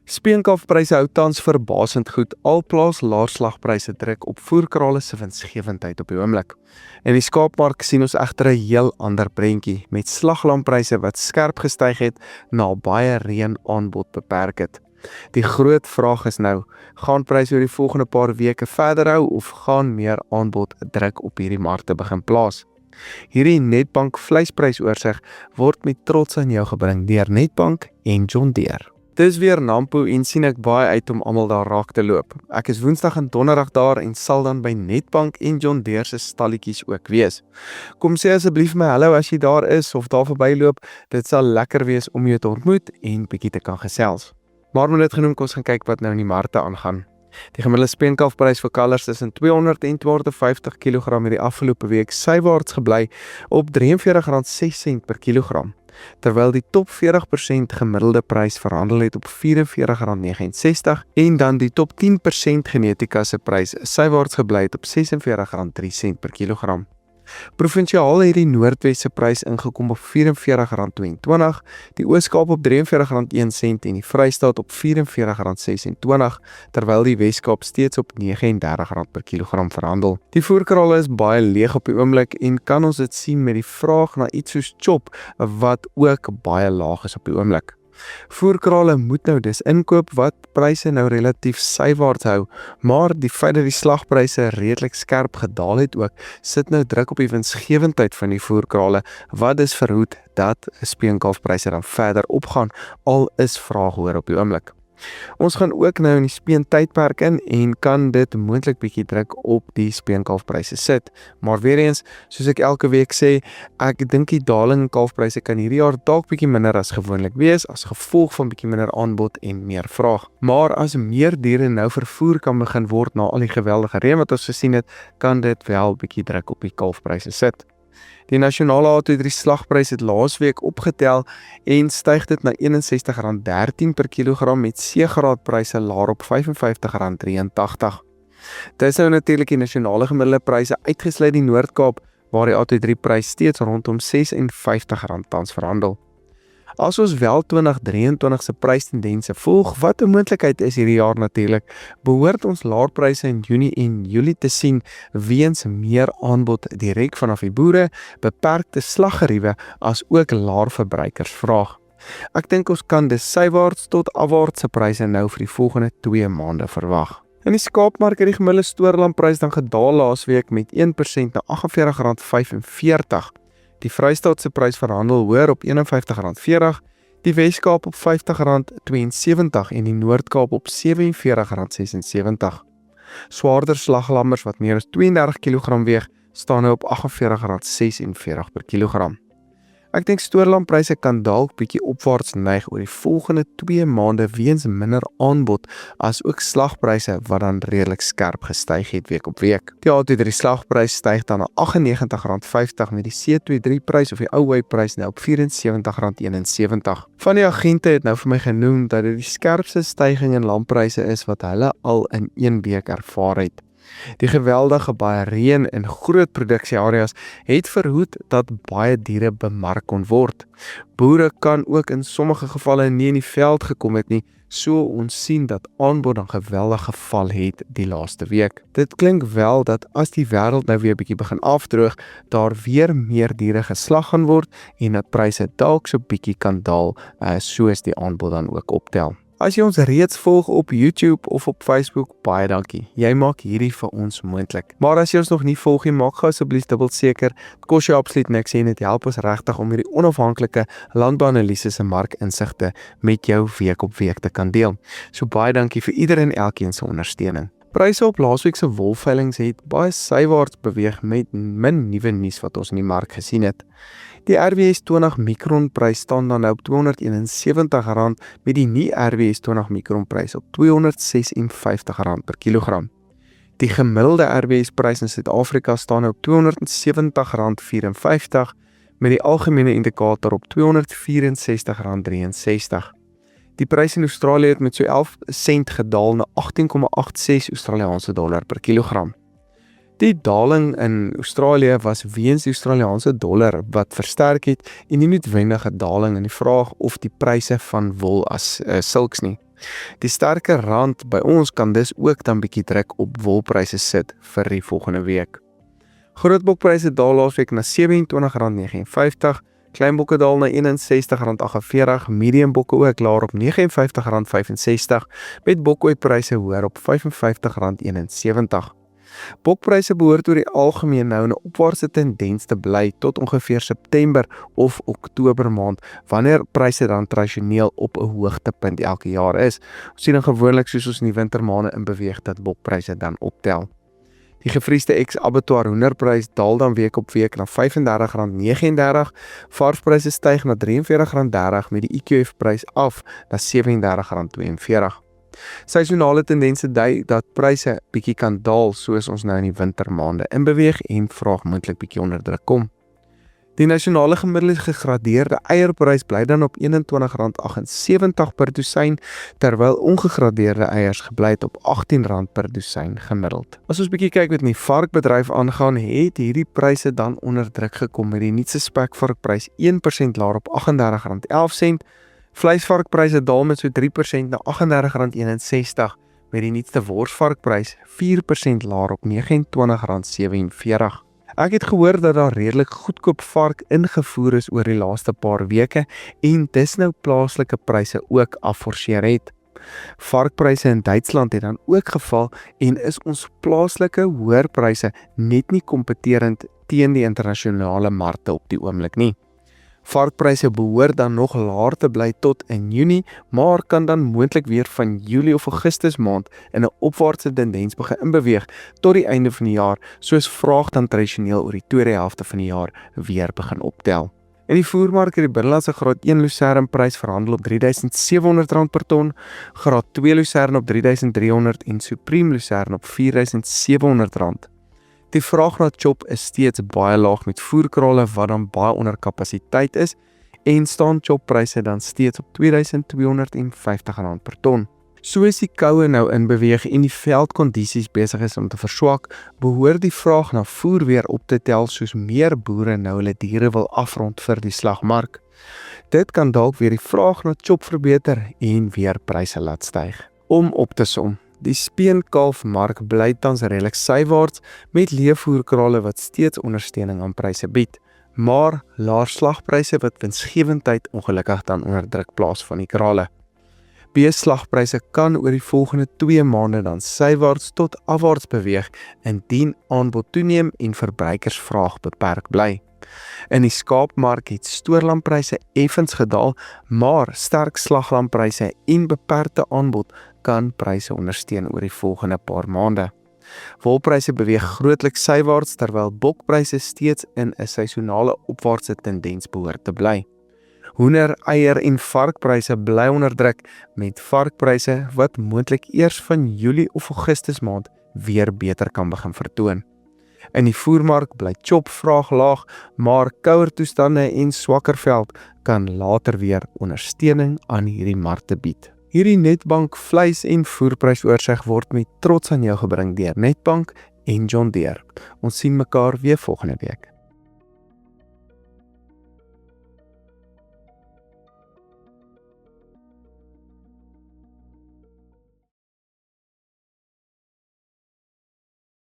Speenkalfpryse hou tans verbasend goed. Al plaas laerslagpryse druk op voerkrale se winsgewendheid op die oomblik. In die skaapmark sien ons egter 'n heel ander prentjie, met slaglampryse wat skerp gestyg het na baie reën aanbod beperk het. Die groot vraag is nou, gaan pryse oor die volgende paar weke verder hou of gaan meer aanbod druk op hierdie markte begin plaas? Hierdie Netbank vleisprysoorsit word met trots aan jou gebring deur Netbank en John Deere. Dis weer Nampo en sien ek baie uit om almal daar raak te loop. Ek is Woensdag en Donderdag daar en sal dan by Netbank en John Deere se stalletjies ook wees. Kom sê asseblief my hallo as jy daar is of daar verbyloop. Dit sal lekker wees om jou te ontmoet en bietjie te kan gesels. Maar met dit genoem, kom ons gaan kyk wat nou in die markte aangaan. Die gemiddelde speenkalfprys vir kalvers tussen 200 en 250 kg het die afgelope week sywaarts gebly op R43.06 per kilogram, terwyl die top 40% gemiddelde prys verhandel het op R44.69 en dan die top 10% genetika se prys sywaarts gebly het op R46.03 per kilogram. Provinsiaal het die Noordwes se prys ingekom op R44.22, die Oos-Kaap op R43.01 en die Vrystaat op R44.26, terwyl die Wes-Kaap steeds op R39 per kilogram verhandel. Die voerkrale is baie leeg op die oomblik en kan ons dit sien met die vraag na iets soos chop wat ook baie laag is op die oomblik. Voerkrale moet nou dus inkoop wat pryse nou relatief sywaarts hou, maar die feit dat die slagpryse redelik skerp gedaal het ook, sit nou druk op die winsgewendheid van die voerkrale, wat dus verhoed dat speenkalfpryse dan verder opgaan, al is vraag hoër op die oomblik. Ons gaan ook nou in die speentydperk in en kan dit moontlik bietjie druk op die speenkalfpryse sit. Maar weer eens, soos ek elke week sê, ek dink die daling in kalfpryse kan hierdie jaar dalk bietjie minder as gewoonlik wees as gevolg van bietjie minder aanbod en meer vraag. Maar as meer diere nou vervoer kan begin word na al die geweldige reën wat ons gesien het, kan dit wel bietjie druk op die kalfpryse sit. Die nasionale A23 slagprys het laasweek opgetel en styg dit na R61.13 per kilogram met C-graadpryse laer op R55.83. Dit is nou natuurlik die nasionale gemiddelde pryse uitgesluit die Noord-Kaap waar die A23 prys steeds rondom R56 tans verhandel. As ons wel 2023 se prystendense volg, wat 'n moontlikheid is hierdie jaar natuurlik, behoort ons laerpryse in Junie en Julie te sien weens meer aanbod direk vanaf die boere, beperkte slaggeriewe as ook laer verbruikersvraag. Ek dink ons kan dus sywaarts tot afwaartse pryse nou vir die volgende 2 maande verwag. In die skaapmark het die gemiddelde stoorlamprys dan gedaal laasweek met 1% na R48.45. Die Vrystaat se prys verhandel hoër op R51.40, die Wes-Kaap op R50.72 en die Noord-Kaap op R47.76. Swaarder slaglammers wat meer as 32 kg weeg, staan nou op R48.46 per kilogram. Ek dink stoorlampryse kan dalk bietjie opwaarts neig oor die volgende 2 maande weens minder aanbod as ook slagpryse wat dan redelik skerp gestyg het week op week. Die A23 slagprys styg dan na R98.50 met die C23 prys of die ou wy prys nou op R74.71. Van die agente het nou vir my genoem dat dit die skerpste stygings in lampryse is wat hulle al in 1 week ervaar het. Die geweldige baie reën in groot produksieareas het verhoed dat baie diere bemark kon word. Boere kan ook in sommige gevalle nie in die veld gekom het nie, so ons sien dat aanbod dan geweldig geval het die laaste week. Dit klink wel dat as die wêreld nou weer bietjie begin afdroog, daar weer meer diere geslag gaan word en dat pryse dalk so bietjie kan daal, soos die aanbod dan ook optel. As jy ons reeds volg op YouTube of op Facebook, baie dankie. Jy maak hierdie vir ons moontlik. Maar as jy ons nog nie volg nie, maak gou asseblief dubbel seker. Dit kos jou absoluut niks en dit help ons regtig om hierdie onafhanklike landbouanalise se markinsigte met jou week op week te kan deel. So baie dankie vir ieder en elkeen se ondersteuning. Pryse op laasweek se wolveilings het baie sywaarts beweeg met min nuwe nuus wat ons in die mark gesien het. Die RWS 20 mikron prys staan dan nou op R271 met die nie RWS 20 mikron prys op R256 per kilogram. Die gemiddelde RWS prys in Suid-Afrika staan nou op R270.54 met die algemene indikator op R264.63. Die prys in Australië het met so 11 sent gedaal na 18,86 Australiese dollar per kilogram. Die daling in Australië was weens die Australiese dollar wat versterk het en nie noodwendige daling in die vraag of die pryse van wol as sulks nie. Die sterker rand by ons kan dus ook dan bietjie druk op wolpryse sit vir die volgende week. Grootbokpryse daal laasweek na R27.59, kleinbokke daal na R61.48, mediumbokke ook laer op R59.65, met bokoeipryse hoër op R55.71. Bokpryse behoort oor die algemeen nou 'n opwaartse tendens te bly tot ongeveer September of Oktober maand, wanneer pryse dan tradisioneel op 'n hoogtepunt elke jaar is. Ons sien dan gewoonlik soos ons in die wintermaande in beweeg dat bokpryse dan optel. Die gevriesde ex-abattoir hoenderprys daal dan week op week na R35.39, varspryse styg na R43.30 met die IQF-prys af na R37.42. Seisonale tendense dui dat pryse bietjie kan daal soos ons nou in die wintermaande in beweeg en vraag moontlik bietjie onder druk kom. Die nasionale gemiddelde gegradeerde eierprys bly dan op R21.78 per dosyn, terwyl ongegradeerde eiers gebly het op R18 per dosyn gemiddeld. As ons bietjie kyk wat in die varkbedryf aangaan, het hierdie pryse dan onder druk gekom met die nuutste spekvarkprys 1% laer op R38.11, vleisvarkpryse daal met so 3% na R38.61, met die nuutste worsvarkprys 4% laer op R29.47. Ek het gehoor dat daar redelik goedkoop vark ingevoer is oor die laaste paar weke en dis nou plaaslike pryse ook afforceer het. Varkpryse in Duitsland het dan ook geval en is ons plaaslike hoër pryse net nie kompeterend teen die internasionale markte op die oomblik nie. Varkpryse behoort dan nog laer te bly tot in Junie, maar kan dan moontlik weer van Julie of Augustus maand in 'n opwaartse tendens begin inbeweeg tot die einde van die jaar, soos vraag dan tradisioneel oor die tweede helfte van die jaar weer begin optel. In die voermark het die binnelandse graad 1 lucernprys verhandel op R3.700 per ton, graad 2 lucern op R3.300 en supreme lucern op R4.700. Die vraag na chop is steeds baie laag met voerkrale wat dan baie onder kapasiteit is en staan choppryse dan steeds op R2.250 per ton. So is die koue nou in beweeg en die veldkondisies besig is om te verswak, behoort die vraag na voer weer op te tel soos meer boere nou hulle diere wil afrond vir die slagmark. Dit kan dalk weer die vraag na chop verbeter en weer pryse laat styg. Om op te som. Die speenkalfmark bly tans redelik sywaarts met leefvoerkrale wat steeds ondersteuning aan pryse bied, maar laer slagpryse wat winsgewendheid ongelukkig dan onder druk plaas van die krale. Beeslagpryse kan oor die volgende 2 maande dan sywaarts tot afwaarts beweeg indien aanbod toeneem en verbruikersvraag beperk bly. In die skaapmark het stoorlampryse effens gedaal, maar sterk slaglampryse en beperkte aanbod kan pryse ondersteun oor die volgende paar maande. Wolpryse beweeg grootliks sywaarts terwyl bokpryse steeds in 'n seisonale opwaartse tendens behoort te bly. Hoender, eier en varkpryse bly onder druk met varkpryse wat moontlik eers van Julie of Augustus maand weer beter kan begin vertoon. In die voermark bly chop vraag laag, maar kouer toestande en swakker veld kan later weer ondersteuning aan hierdie markte bied. Hierdie Netbank vleis- en voerprysoorsigg word met trots aan jou gebring deur Netbank en John Deere. Ons sien mekaar weer volgende week.